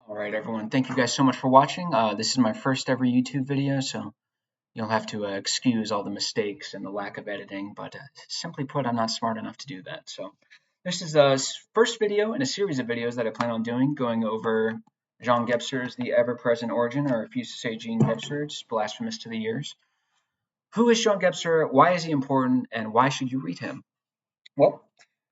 All right, everyone. Thank you guys so much for watching. This is my first ever YouTube video, so you'll have to excuse all the mistakes and the lack of editing, but simply put, I'm not smart enough to do that. So this is the first video in a series of videos that I plan on doing, going over Jean Gebser's The Ever-Present Origin, or if you used to say Jean Gebser, it's blasphemous to the ears. Who is Jean Gebser? Why is he important? And why should you read him? Well,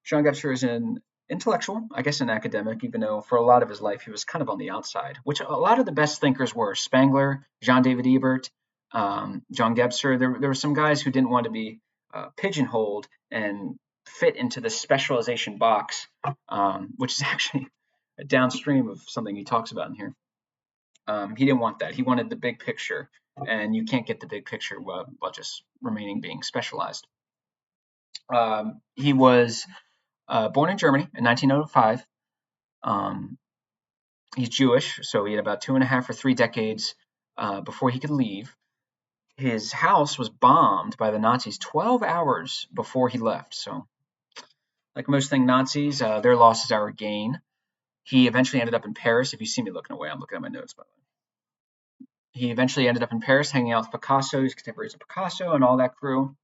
Jean Gebser is an intellectual, I guess an academic, even though for a lot of his life he was kind of on the outside, which a lot of the best thinkers were. Spengler, Jean David Ebert, John Gebser. There were some guys who didn't want to be pigeonholed and fit into the specialization box, which is actually downstream of something he talks about in here. He didn't want that. He wanted the big picture, and you can't get the big picture while just remaining being specialized. He was born in Germany in 1905. He's Jewish, so he had about 2.5 or 3 decades before he could leave. His house was bombed by the Nazis 12 hours before he left. So, like most thing Nazis, their loss is our gain. He eventually ended up in Paris. If you see me looking away, I'm looking at my notes, by the way. He eventually ended up in Paris, hanging out with Picasso, his contemporaries of Picasso, and all that crew.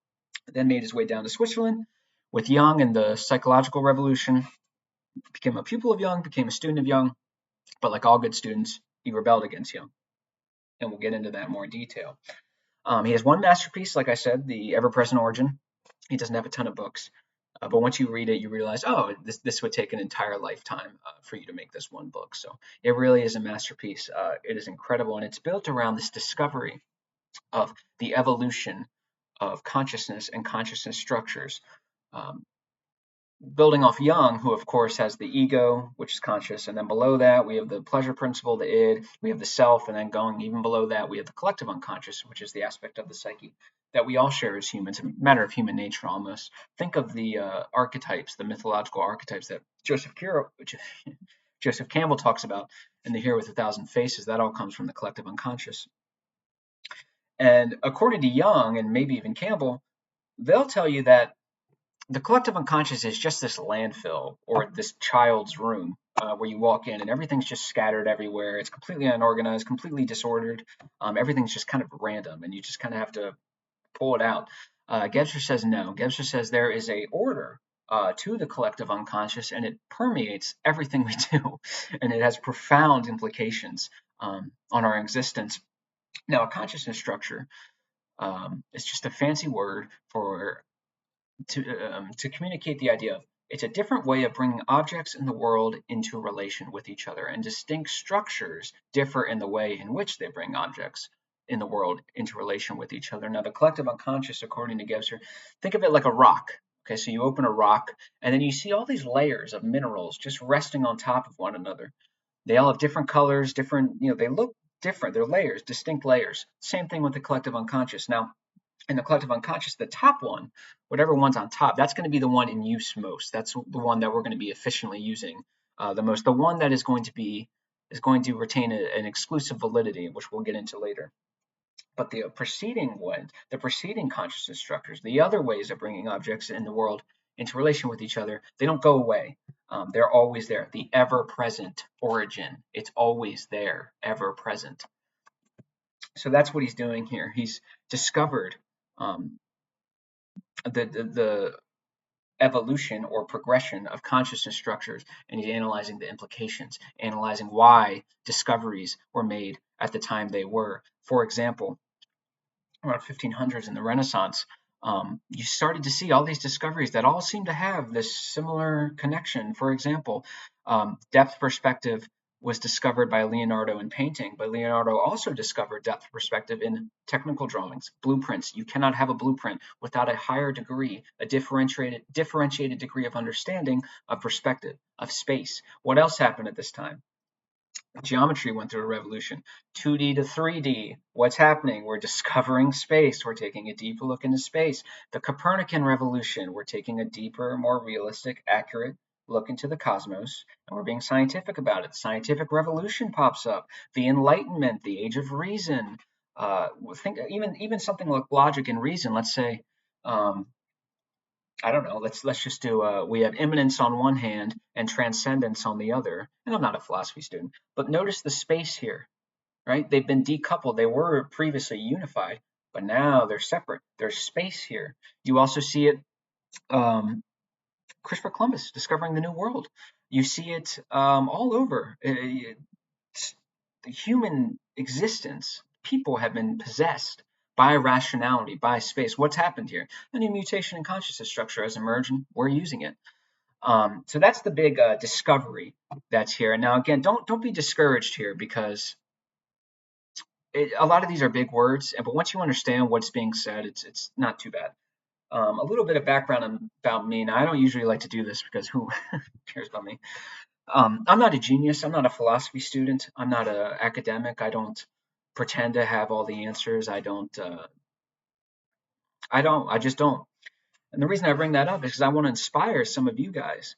Then made his way down to Switzerland with Young and the psychological revolution. Became a pupil of Young, became a student of Young, but like all good students, he rebelled against Young. And we'll get into that more in detail. He has one masterpiece, like I said, The Ever-Present Origin. He doesn't have a ton of books, but once you read it, you realize, oh, this would take an entire lifetime for you to make this one book. So it really is a masterpiece. It is incredible, and it's built around this discovery of the evolution of consciousness and consciousness structures. Building off Jung, who of course has the ego, which is conscious, and then below that we have the pleasure principle, the id, we have the self, and then going even below that we have the collective unconscious, which is the aspect of the psyche that we all share as humans, a matter of human nature almost. Think of the archetypes, the mythological archetypes that Joseph Campbell talks about in The Hero with 1,000 Faces. That all comes from the collective unconscious. And according to Jung, and maybe even Campbell, they'll tell you that the collective unconscious is just this landfill or this child's room where you walk in and everything's just scattered everywhere. It's completely unorganized, completely disordered. Everything's just kind of random, and you just kind of have to pull it out. Gebser says no. Gebser says there is a order to the collective unconscious, and it permeates everything we do, and it has profound implications on our existence. Now, a consciousness structure is just a fancy word for to communicate the idea of it's a different way of bringing objects in the world into relation with each other, and distinct structures differ in the way in which they bring objects in the world into relation with each other. Now, the collective unconscious, according to Gebser, think of it like a rock. Okay, so you open a rock, and then you see all these layers of minerals just resting on top of one another. They all have different colors, different, they look different. They're layers, distinct layers. Same thing with the collective unconscious. Now, in the collective unconscious, the top one, whatever one's on top, that's going to be the one in use most. That's the one that we're going to be efficiently using the most. The one that is going to retain an exclusive validity, which we'll get into later. But the preceding consciousness structures, the other ways of bringing objects in the world into relation with each other, they don't go away. They're always there. The ever-present origin, it's always there, ever present. So that's what he's doing here. He's discovered the evolution or progression of consciousness structures, and he's analyzing the implications, analyzing why discoveries were made at the time they were. For example, around 1500s in the Renaissance, you started to see all these discoveries that all seem to have this similar connection. For example, depth perspective was discovered by Leonardo in painting, but Leonardo also discovered depth perspective in technical drawings, blueprints. You cannot have a blueprint without a higher degree, a differentiated degree of understanding of perspective, of space. What else happened at this time? Geometry went through a revolution. 2D to 3D. What's happening? We're discovering space. We're taking a deeper look into space. The Copernican revolution. We're taking a deeper, more realistic, accurate look into the cosmos, and we're being scientific about it. The scientific revolution pops up. The Enlightenment, the Age of Reason. Think even something like logic and reason. Let's say I don't know. Let's just do. We have immanence on one hand and transcendence on the other. And I'm not a philosophy student, but notice the space here, right? They've been decoupled. They were previously unified, but now they're separate. There's space here. You also see it. Um, Christopher Columbus discovering the New World. You see it all over. The human existence, people have been possessed by rationality, by space. What's happened here? A new mutation in consciousness structure has emerged, and we're using it. So that's the big discovery that's here. And now, again, don't be discouraged here because a lot of these are big words, but once you understand what's being said, it's not too bad. A little bit of background about me. Now, I don't usually like to do this because who cares about me? I'm not a genius. I'm not a philosophy student. I'm not an academic. I don't pretend to have all the answers. I don't. I don't. I just don't. And the reason I bring that up is because I want to inspire some of you guys.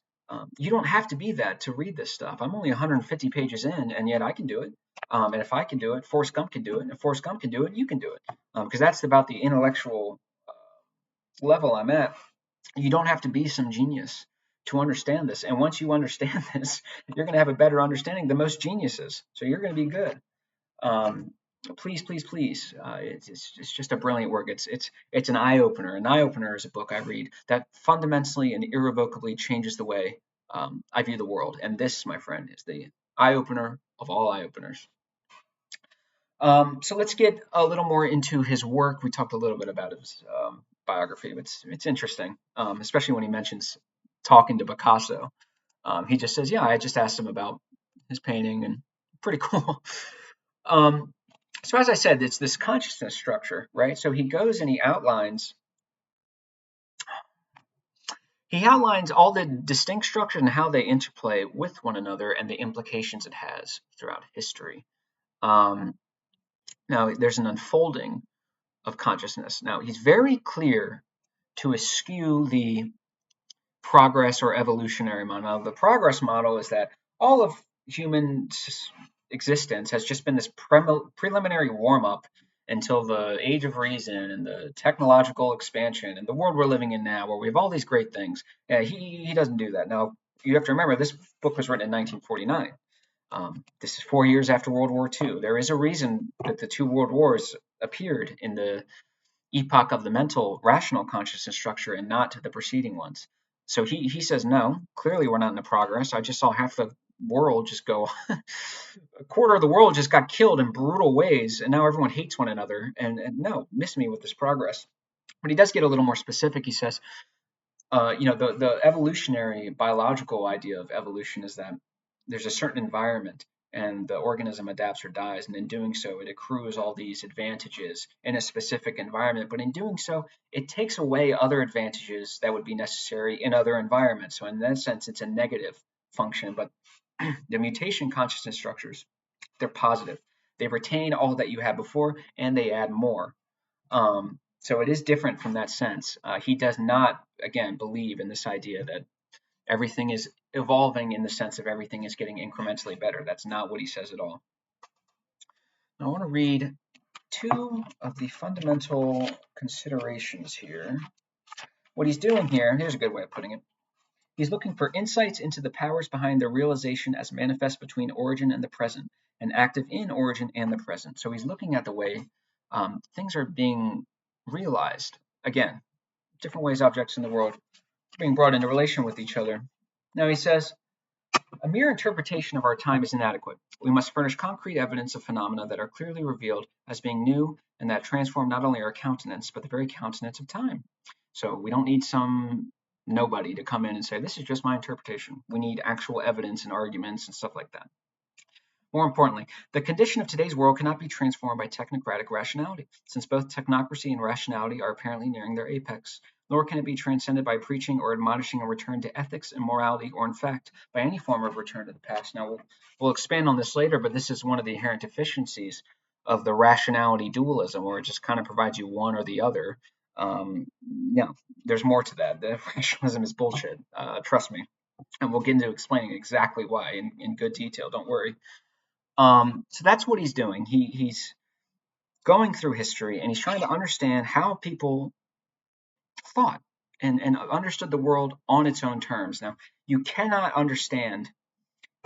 You don't have to be that to read this stuff. I'm only 150 pages in, and yet I can do it. And if I can do it, Forrest Gump can do it. And if Forrest Gump can do it, you can do it. Because that's about the intellectual level I'm at. You don't have to be some genius to understand this. And once you understand this, you're going to have a better understanding than most geniuses. So you're going to be good. Um, Please, please, please. It's just a brilliant work. It's an eye opener. An eye opener is a book I read that fundamentally and irrevocably changes the way I view the world. And this, my friend, is the eye opener of all eye openers. So let's get a little more into his work. We talked a little bit about his biography. It's interesting, especially when he mentions talking to Picasso. He just says, "Yeah, I just asked him about his painting," and pretty cool. um, so as I said, it's this consciousness structure, right? So he outlines all the distinct structures and how they interplay with one another and the implications it has throughout history. Um, Now, there's an unfolding of consciousness. Now, he's very clear to eschew the progress or evolutionary model. Now, the progress model is that all of human existence has just been this preliminary warm up until the age of reason and the technological expansion and the world we're living in now, where we have all these great things. Yeah, he doesn't do that. Now, you have to remember this book was written in 1949. This is 4 years after World War II. There is a reason that the two world wars appeared in the epoch of the mental rational consciousness structure and not the preceding ones. So he says, no, clearly we're not in the progress. I just saw half the world just go, a quarter of the world just got killed in brutal ways, and now everyone hates one another. And no, miss me with this progress. But he does get a little more specific. He says, the evolutionary biological idea of evolution is that there's a certain environment and the organism adapts or dies, and in doing so it accrues all these advantages in a specific environment, but in doing so it takes away other advantages that would be necessary in other environments. So in that sense it's a negative function. But the mutation consciousness structures, they're positive. They retain all that you had before and they add more. So it is different from that sense. He does not, again, believe in this idea that everything is evolving in the sense of everything is getting incrementally better. That's not what he says at all. Now, I want to read two of the fundamental considerations here. What he's doing here, here's a good way of putting it. He's looking for insights into the powers behind their realization as manifest between origin and the present, and active in origin and the present. So he's looking at the way things are being realized. Again, different ways objects in the world are being brought into relation with each other. Now he says, a mere interpretation of our time is inadequate. We must furnish concrete evidence of phenomena that are clearly revealed as being new and that transform not only our countenance, but the very countenance of time. So we don't need some nobody to come in and say, this is just my interpretation. We need actual evidence and arguments and stuff like that. More importantly, the condition of today's world cannot be transformed by technocratic rationality, since both technocracy and rationality are apparently nearing their apex. Nor can it be transcended by preaching or admonishing a return to ethics and morality, or in fact, by any form of return to the past. Now, we'll expand on this later, but this is one of the inherent deficiencies of the rationality dualism, where it just kind of provides you one or the other. There's more to that. The rationalism is bullshit. Trust me. And we'll get into explaining exactly why in good detail. Don't worry. So that's what he's doing. He's going through history and he's trying to understand how people thought and understood the world on its own terms. Now, you cannot understand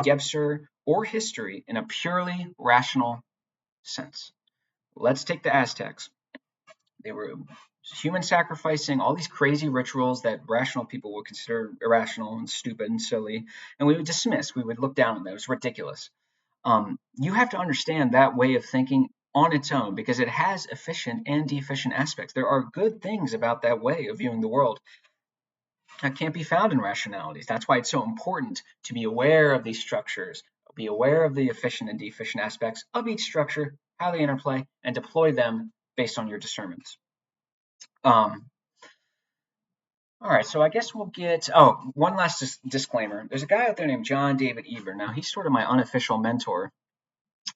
Gebser or history in a purely rational sense. Let's take the Aztecs. They were human sacrificing, all these crazy rituals that rational people would consider irrational and stupid and silly, and we would dismiss, we would look down on that. It was ridiculous. You have to understand that way of thinking on its own because it has efficient and deficient aspects. There are good things about that way of viewing the world that can't be found in rationalities. That's why it's so important to be aware of these structures, be aware of the efficient and deficient aspects of each structure, how they interplay, and deploy them based on your discernments. Um, all right, so I guess we'll get, one last disclaimer. There's a guy out there named John David Eber. Now, he's sort of my unofficial mentor,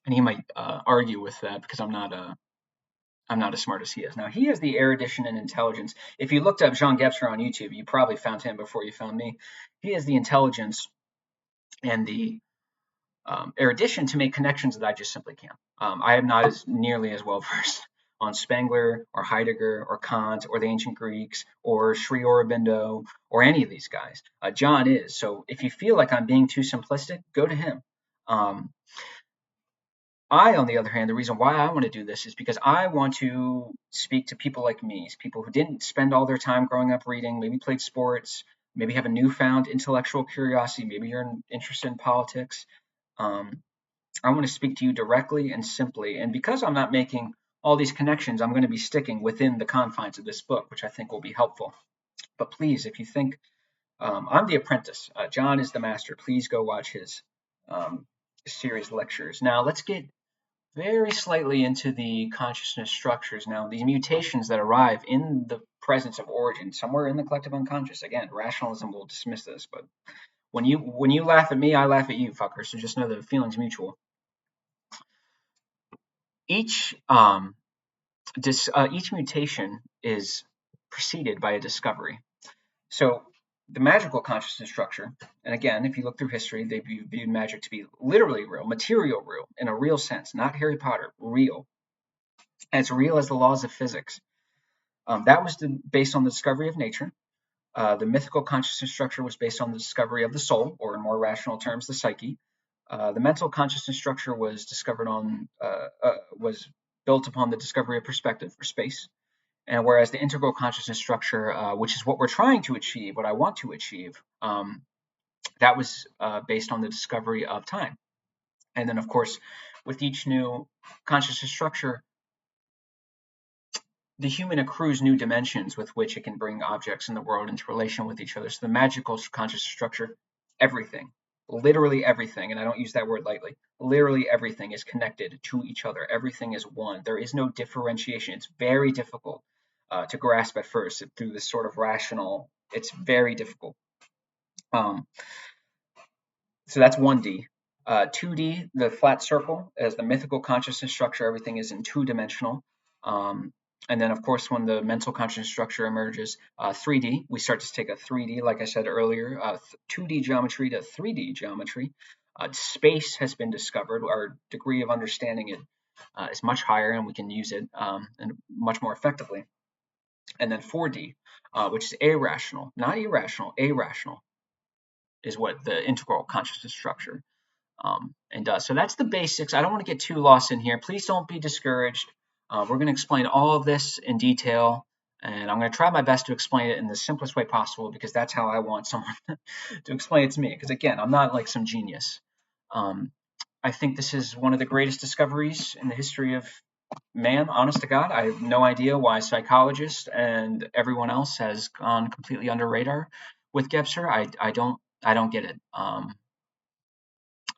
and he might argue with that because I'm not as smart as he is. Now, he has the erudition and intelligence. If you looked up Jean Gebser on YouTube, you probably found him before you found me. He has the intelligence and the erudition to make connections that I just simply can't. I am not as nearly as well versed on Spengler or Heidegger or Kant or the ancient Greeks or Sri Aurobindo or any of these guys. John is. So if you feel like I'm being too simplistic, go to him. I, on the other hand, the reason why I want to do this is because I want to speak to people like me, people who didn't spend all their time growing up reading, maybe played sports, maybe have a newfound intellectual curiosity, maybe you're interested in politics. I want to speak to you directly and simply. And because I'm not making all these connections, I'm going to be sticking within the confines of this book, which I think will be helpful. But please, if you think I'm the apprentice, John is the master, please go watch his series lectures. Now, let's get very slightly into the consciousness structures. Now, these mutations that arrive in the presence of origin, somewhere in the collective unconscious. Again, rationalism will dismiss this, but when you laugh at me, I laugh at you, fucker. So just know the feeling's mutual. Each mutation is preceded by a discovery. So the magical consciousness structure, and again, if you look through history, they viewed magic to be literally real, material real, in a real sense, not Harry Potter, real, as real as the laws of physics. That was based on the discovery of nature. The mythical consciousness structure was based on the discovery of the soul, or in more rational terms, the psyche. The mental consciousness structure was was built upon the discovery of perspective, or space. And whereas the integral consciousness structure, which is what we're trying to achieve, what I want to achieve, that was based on the discovery of time. And then, of course, with each new consciousness structure, the human accrues new dimensions with which it can bring objects in the world into relation with each other. So the magical consciousness structure, everything, literally everything, and I don't use that word lightly, literally everything is connected to each other. Everything is one. There is no differentiation. It's very difficult to grasp at first through this sort of rational, it's very difficult. So that's 1D. 2D, the flat circle, as the mythical consciousness structure, everything is in two-dimensional. And then, of course, when the mental consciousness structure emerges, 3D, we start to take a 3D, like I said earlier, 2D geometry to 3D geometry. Space has been discovered. Our degree of understanding it is much higher, and we can use it and much more effectively. And then 4D, which is irrational, not irrational, irrational, is what the integral consciousness structure and does. So that's the basics. I don't want to get too lost in here. Please don't be discouraged. We're going to explain all of this in detail, and I'm going to try my best to explain it in the simplest way possible because that's how I want someone to explain it to me. Because again, I'm not like some genius. I think this is one of the greatest discoveries in the history of man, honest to God. I have no idea why psychologists and everyone else has gone completely under radar with Gebser. I don't get it. I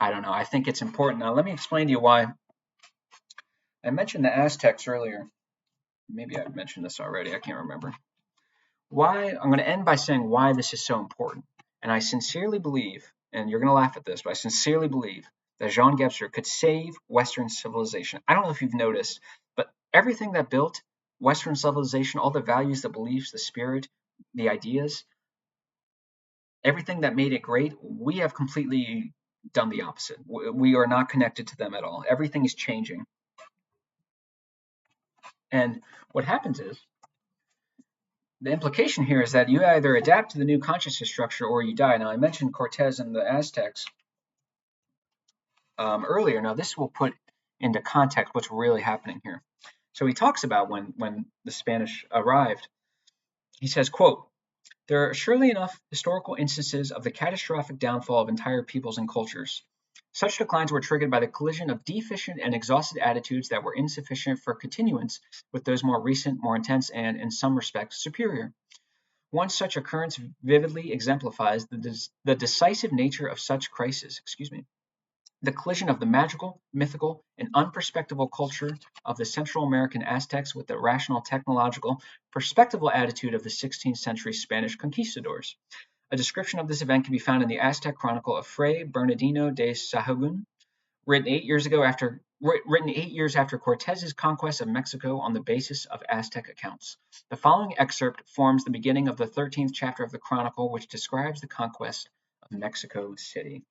don't know. I think it's important. Now, let me explain to you why. I mentioned the Aztecs earlier. Maybe I've mentioned this already. I can't remember. Why? I'm going to end by saying why this is so important. And I sincerely believe, and you're going to laugh at this, but I sincerely believe that Jean Gebser could save Western civilization. I don't know if you've noticed, but everything that built Western civilization, all the values, the beliefs, the spirit, the ideas, everything that made it great, we have completely done the opposite. We are not connected to them at all. Everything is changing. And what happens is the implication here is that you either adapt to the new consciousness structure or you die. Now, I mentioned Cortez and the Aztecs earlier. Now, this will put into context what's really happening here. So he talks about when the Spanish arrived. He says, quote, there are surely enough historical instances of the catastrophic downfall of entire peoples and cultures. Such declines were triggered by the collision of deficient and exhausted attitudes that were insufficient for continuance with those more recent, more intense, and, in some respects, superior. One such occurrence vividly exemplifies the decisive nature of such crisis. The collision of the magical, mythical, and unperspectable culture of the Central American Aztecs with the rational, technological, perspectival attitude of the 16th century Spanish conquistadors. A description of this event can be found in the Aztec Chronicle of Fray Bernardino de Sahagún, written 8 years after Cortez's conquest of Mexico on the basis of Aztec accounts. The following excerpt forms the beginning of the 13th chapter of the Chronicle, which describes the conquest of Mexico City.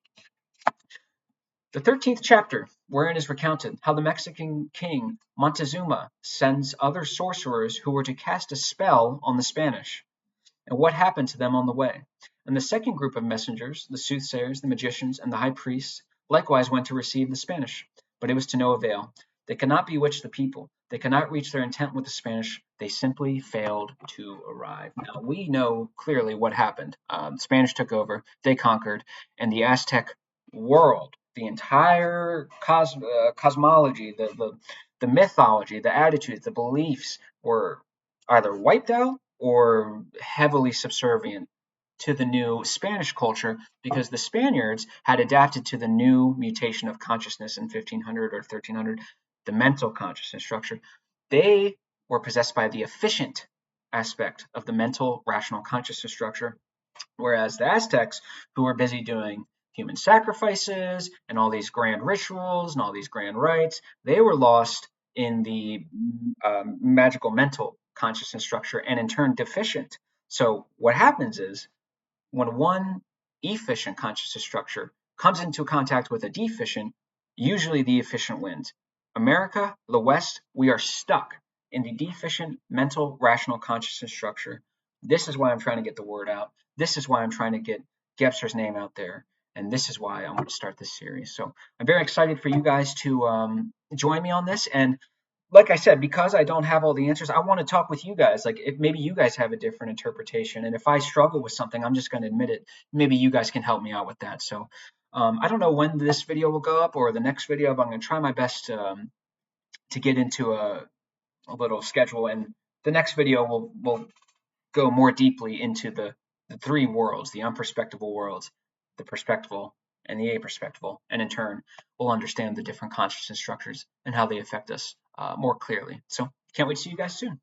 The 13th chapter, wherein is recounted how the Mexican king Montezuma sends other sorcerers who were to cast a spell on the Spanish, and what happened to them on the way. And the second group of messengers, the soothsayers, the magicians, and the high priests, likewise went to receive the Spanish, but it was to no avail. They could not bewitch the people. They could not reach their intent with the Spanish. They simply failed to arrive. Now, we know clearly what happened. The Spanish took over, they conquered, and the Aztec world, the entire cosmology, the mythology, the attitudes, the beliefs were either wiped out or heavily subservient to the new Spanish culture because the Spaniards had adapted to the new mutation of consciousness in 1500 or 1300, the mental consciousness structure. They were possessed by the efficient aspect of the mental rational consciousness structure, whereas the Aztecs, who were busy doing human sacrifices and all these grand rituals and all these grand rites, they were lost in the magical mental consciousness structure and in turn deficient. So what happens is when one efficient consciousness structure comes into contact with a deficient, usually the efficient wins. America, the West, we are stuck in the deficient mental rational consciousness structure. This is why I'm trying to get the word out. This is why I'm trying to get Gebser's name out there. And this is why I'm going to start this series. So I'm very excited for you guys to join me on this. And like I said, because I don't have all the answers, I want to talk with you guys. Like, if maybe you guys have a different interpretation, and if I struggle with something, I'm just going to admit it. Maybe you guys can help me out with that. So, I don't know when this video will go up or the next video, but I'm going to try my best to get into a little schedule. And the next video will go more deeply into the three worlds: the unperspectable worlds, the perspectival, and the aperspectival. And in turn, we'll understand the different consciousness structures and how they affect us more clearly. So can't wait to see you guys soon.